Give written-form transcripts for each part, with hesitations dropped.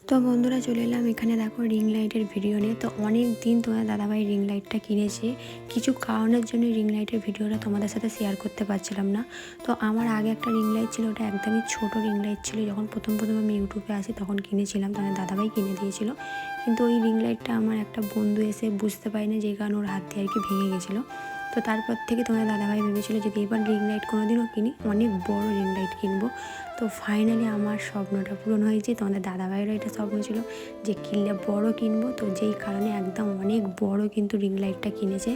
তো বন্ধুরা চলে এলাম এখানে দেখো রিং লাইটের ভিডিও নিয়ে। তো অনেক দিন তোমাদের দাদাভাই রিং লাইটটা কিনেছে, কিছু কারণের জন্য রিং লাইটের ভিডিওটা তোমাদের সাথে শেয়ার করতে পারছিলাম না। তো আমার আগে একটা রিং লাইট ছিল, ওটা একদমই ছোট রিং লাইট ছিল। যখন প্রথম আমি ইউটিউবে আসি তখন কিনেছিলাম, তোমাদের দাদাভাই কিনে দিয়েছিল। কিন্তু ওই রিং লাইটটা আমার একটা বন্ধু এসে বুঝতে পারিনি, যে কারণে ওর হাত দিয়ে আর কি ভেঙে গেছিলো। তো তারপর থেকে তোমাদের দাদাভাই ভেবেছিলো যদি এবার রিং লাইট কোনোদিনও কিনি, অনেক বড় রিং লাইট কিনবো। তো ফাইনালি আমার স্বপ্নটা পূরণ হয়েছে। তোমাদের দাদাভাইয়েরও এটা স্বপ্ন ছিল যে কিনলে বড় কিনবো, তো যেই কারণে একদম অনেক বড় কিন্তু রিং লাইটটা কিনেছে।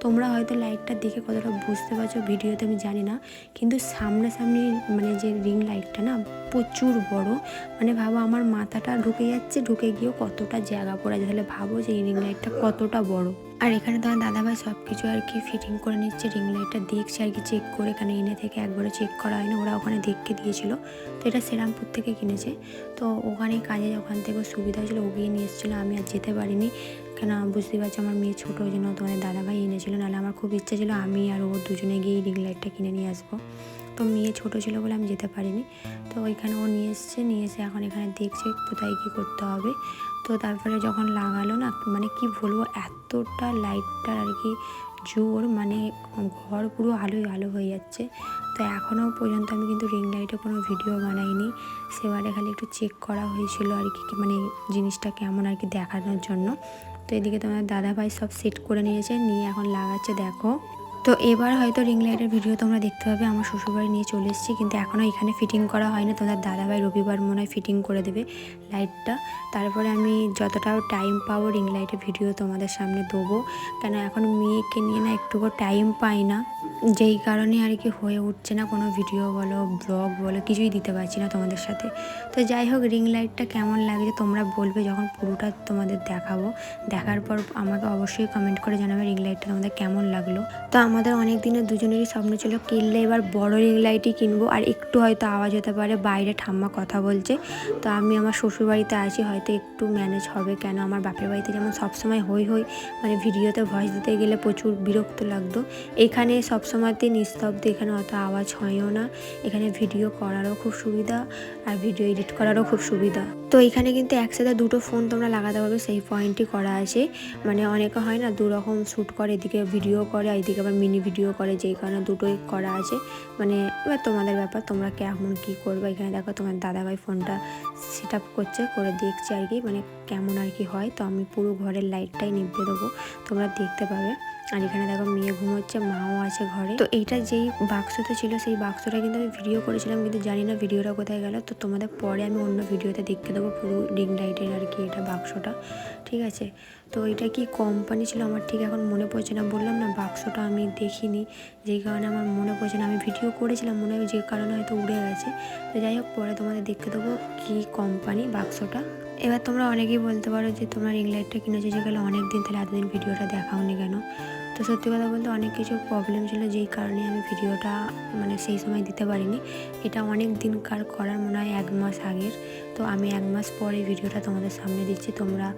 তোমরা হয়তো লাইটটা দেখে কতটা বুঝতে পারছো ভিডিওতে আমি জানি না, কিন্তু সামনাসামনি মানে যে রিং লাইটটা না প্রচুর বড়। মানে ভাবো আমার মাথাটা ঢুকে যাচ্ছে, ঢুকে গিয়েও কতটা জায়গা পড়ে যায়, তাহলে ভাবো যে এই রিং লাইটটা কতটা বড়। আর এখানে তোমার দাদাভাই সব কিছু আর কি ফিটিং করে নিচ্ছে, রিং লাইটটা দেখছে আর কি চেক করে, এখানে এনে থেকে একবারও চেক করা হয়নি, ওরা ওখানে দেখতে দিয়েছিল। তো এটা শ্রীরামপুর থেকে কিনেছে। তো ওখানেই কাজে ওখান থেকে সুবিধা হয়েছিলো, ও গিয়ে নিয়ে এসেছিলো, আমি আর যেতে পারিনি। কেন বুঝতেই পারছি আমার মেয়ে ছোটো, ওই জন্য তোমাদের দাদাভাই এনেছিল, নাহলে আমার খুব ইচ্ছা ছিল আমি আর ও দুজনে গিয়ে রিং লাইটটা কিনে নিয়ে আসবো। তো মেয়ে ছোটো ছিল বলে আমি যেতে পারিনি। তো ওইখানে ও নিয়ে এসে এখন এখানে দেখছে কোথায় কী করতে হবে। তো তারপরে যখন লাগালো না, মানে কি বলবো, এতটা লাইটটার আর কি জোর, মানে ঘর পুরো আলোয় আলো হয়ে যাচ্ছে। তো এখনও পর্যন্ত আমি কিন্তু রিং লাইটে কোনো ভিডিও বানাইনি, সেবারে খালি একটু চেক করা হয়েছিল আর কি, মানে জিনিসটা কেমন আর কি দেখানোর জন্য। তো এদিকে তোমার দাদাভাই সব সেট করে নিয়েছে, নিয়ে এখন লাগাচ্ছে দেখো। তো এবার হয়তো রিং লাইটের ভিডিও তোমরা দেখতে পাবে। আমার শ্বশুরবাড়ি নিয়ে চলে এসেছি, কিন্তু এখনও এখানে ফিটিং করা হয়নি। তোমাদের দাদাভাই রবিবার মনে হয় ফিটিং করে দেবে লাইটটা। তারপরে আমি যতটা টাইম পাবো রিং লাইটের ভিডিও তোমাদের সামনে দেবো, কেন এখন মেয়েকে নিয়ে না একটুকু টাইম পাই না, যেই কারণে আর কি হয়ে উঠছে না কোনো ভিডিও বলো ব্লগ বলো, কিছুই দিতে পারছি না তোমাদের সাথে। তো যাই হোক, রিং লাইটটা কেমন লাগছে তোমরা বলবে যখন পুরোটা তোমাদের দেখাবো। দেখার পর আমাকে অবশ্যই কমেন্ট করে জানাবে রিং লাইটটা তোমাদের কেমন লাগলো। তো আমাদের অনেক দিনের দুজনেরই স্বপ্ন ছিল কিনলে এবার বড় রিং লাইটই কিনবো। আর একটু হয়তো আওয়াজ হতে পারে, বাইরে ঠাম্মা কথা বলছে, তো আমি আমার শ্বশুরবাড়িতে আছি, হয়তো একটু ম্যানেজ হবে। কেন আমার বাপের বাড়িতে যেমন সবসময় হই মানে ভিডিওতে ভয়েস দিতে গেলে প্রচুর বিরক্ত লাগতো, এখানে সবসময়তে নিস্তব্ধ, এখানে অত আওয়াজ হয়ও না, এখানে ভিডিও করারও খুব সুবিধা আর ভিডিও এডিট করারও খুব সুবিধা। তো এখানে কিন্তু একসাথে দুটো ফোন তোমরা লাগাতে পারবে, সেই পয়েন্টই করা আছে। মানে অনেকে হয় না দুরকম শ্যুট করে, এদিকে ভিডিও করে এদিকে আবার মিনি ভিডিও করে, যেই কারণে দুটোই করা আছে। মানে এবার তোমাদের ব্যাপার, তোমরা কেমন কী করবে। এখানে দেখো তোমার দাদাভাই ফোনটা সেট আপ করছে, করে দেখছে আর কি মানে কেমন আর কি হয়। তো আমি পুরো ঘরের লাইটটাই নিভিয়ে দেবো, তোমরা দেখতে পাবে। আর এখানে দেখো মেয়ে ঘুমোচ্ছে, মাও আছে ঘরে। তো এইটা যেই বাক্সতে ছিল সেই বাক্সটা কিন্তু আমি ভিডিও করেছিলাম, কিন্তু জানি না ভিডিওটা কোথায় গেল। তো তোমাদের পরে আমি অন্য ভিডিওতে দেখতে দেবো পুরো রিং লাইটের আর কি এটা বাক্সটা, ঠিক আছে। তো এটা কি কোম্পানি ছিল আমার ঠিক এখন মনে পড়ছে না, বললাম না বাক্সটা আমি দেখিনি, যেই কারণে আমার মনে পড়ছে না। আমি ভিডিও করেছিলাম মনে হয়, যে কারণে হয়তো উড়ে গেছে। তো যাই হোক, পরে তোমাদের দেখতে দেবো কী কোম্পানি বাক্সটা। এবার তোমরা অনেকেই বলতে পারো যে তোমরা রিং লাইটটা কিনেছো যে গেলে অনেক দিন, তাহলে এতদিন ভিডিওটা দেখাওনি কেন। তো সত্যি কথা বলতে অনেক কিছু প্রবলেম ছিল, যেই কারণে আমি ভিডিওটা মানে সেই সময় দিতে পারিনি। এটা অনেক দিনকার করার, মনে হয় 1 মাস আগের। তো আমি 1 মাস পরে ভিডিওটা তোমাদের সামনে দিচ্ছি। তোমরা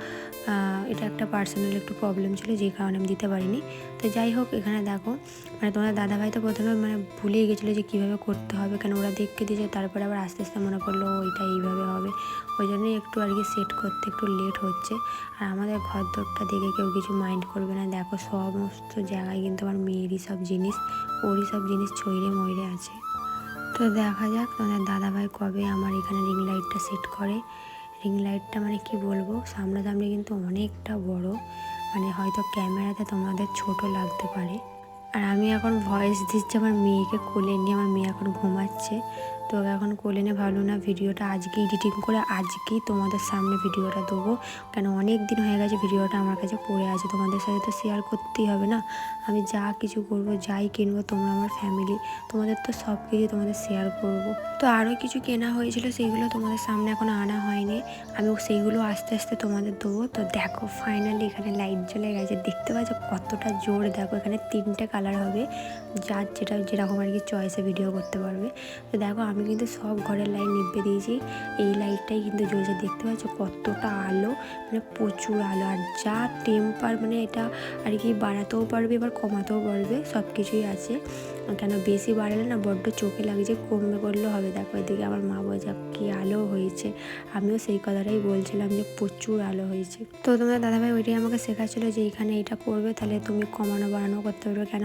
এটা একটা পার্সোনাল একটু প্রবলেম ছিল, যেই কারণে আমি দিতে পারিনি। তো যাই হোক, এখানে দেখো মানে তোমার দাদাভাই তো প্রথমে মানে ভুলেই গেছিলো যে কীভাবে করতে হবে, কেন ওরা দেখতে দিয়েছে। তারপরে আবার আস্তে আস্তে মনে পড়লো ওইটা এইভাবে হবে, ওই জন্যই একটু আর কি সেট করতে একটু লেট হচ্ছে। আর আমাদের ঘর দরটা দেখে কেউ কিছু মাইন্ড করবে না। দেখো সমস্ত জায়গায় কিন্তু আমার মেয়েরই সব জিনিস, ওরই সব জিনিস ছইড়ে মইড়ে আছে। তো দেখা যাক তোমাদের দাদাভাই কবে আমার এখানে রিং লাইটটা সেট করে। রিং লাইটটা মানে কি বলবো, সামনাসামনি কিন্তু অনেকটা বড়, মানে হয়তো ক্যামেরাতে তোমাদের ছোট লাগতে পারে। আর আমি এখন ভয়েস দিচ্ছি আমার মেয়েকে কোলে নিয়ে, আমার মেয়ে এখন ঘুমাচ্ছে। তো এখন কোলে নিয়ে ভাবলো না ভিডিওটা আজকে এডিটিং করে আজকেই তোমাদের সামনে ভিডিওটা দেবো, কেন অনেক দিন হয়ে গেছে ভিডিওটা আমার কাছে পড়ে আছে, তোমাদের সাথে তো শেয়ার করতেই হবে না। আমি যা কিছু করবো, যাই কিনবো, তোমরা আমার ফ্যামিলি, তোমাদের তো সব কিছু তোমাদের শেয়ার করবো। তো আরও কিছু কেনা হয়েছিল, সেইগুলো তোমাদের সামনে এখন আনা হয়নি, আমি সেইগুলো আস্তে আস্তে তোমাদের দেবো। তো দেখো ফাইনালি এখানে লাইট জ্বলে গেছে, দেখতে পাচ্ছ কতটা জোর। দেখো এখানে 3টে কালার হবে, যার যেটা যেরকম আর কি চয়েসে ভিডিও করতে পারবে। তো দেখো আমি কিন্তু সব ঘরের লাইট নিভিয়ে দিয়েছি, এই লাইটটাই কিন্তু জ্বলছে, দেখতে পাচ্ছ কতটা আলো, মানে প্রচুর আলো। আর যা টেম্পার, মানে এটা আর কি বাড়াতেও পারবে এবার কমাতেও পারবে, সব কিছুই আছে। কেন বেশি বাড়ালে না বড্ড চোখে লাগছে, কমবে করলেও হবে। দেখো এদিকে আমার মা বলছে কি আলো হয়েছে, আমিও সেই কথাটাই বলছিলাম যে প্রচুর আলো হয়েছে। তো তোমাদের দাদাভাই ওইটাই আমাকে শেখাচ্ছিলো যে এখানে এটা করবে তাহলে তুমি কমানো বাড়ানো করতে পারবে। কেন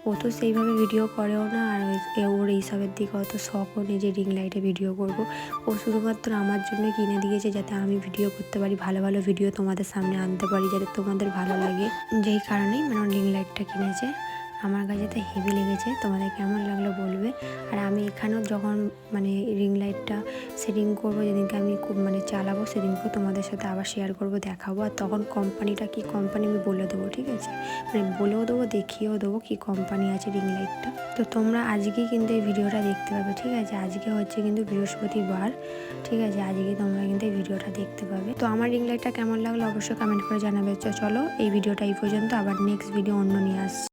ও তো সেইভাবে ভিডিও করেও না, আর ওর এইসবের দিকে অত শখও নেই যে রিং লাইটে ভিডিও করব। ও শুধুমাত্র আমার জন্য কিনে দিয়েছে যাতে আমি ভিডিও করতে পারি, ভালো ভালো ভিডিও তোমাদের সামনে আনতে পারি, যাতে তোমাদের ভালো লাগে। যেই কারণেই মানে রিং লাইটটা কিনেছে। আমার কাছে তো হেভি লেগেছে, তোমাদের কেমন লাগলো বলবে। আর আমি এখানেও যখন মানে রিং লাইটটা সেটিং করবো, যেদিনকে আমি মানে চালাবো সেদিনকেও তোমাদের সাথে আবার শেয়ার করব, দেখাবো। আর তখন কোম্পানিটা কি কোম্পানি আমি বলে দেবো, ঠিক আছে? মানে বলেও দেবো, দেখিয়েও দেবো কী কোম্পানি আছে রিং লাইটটা। তো তোমরা আজকেই কিন্তু এই ভিডিওটা দেখতে পাবে, ঠিক আছে? আজকে হচ্ছে কিন্তু বৃহস্পতিবার, ঠিক আছে? আজকে তোমরা কিন্তু এই ভিডিওটা দেখতে পাবে। তো আমার রিং লাইটটা কেমন লাগলো অবশ্যই কমেন্ট করে জানাবে। চলো এই ভিডিওটা এই পর্যন্ত, আবার নেক্সট ভিডিও অন্য নিয়ে আসছি।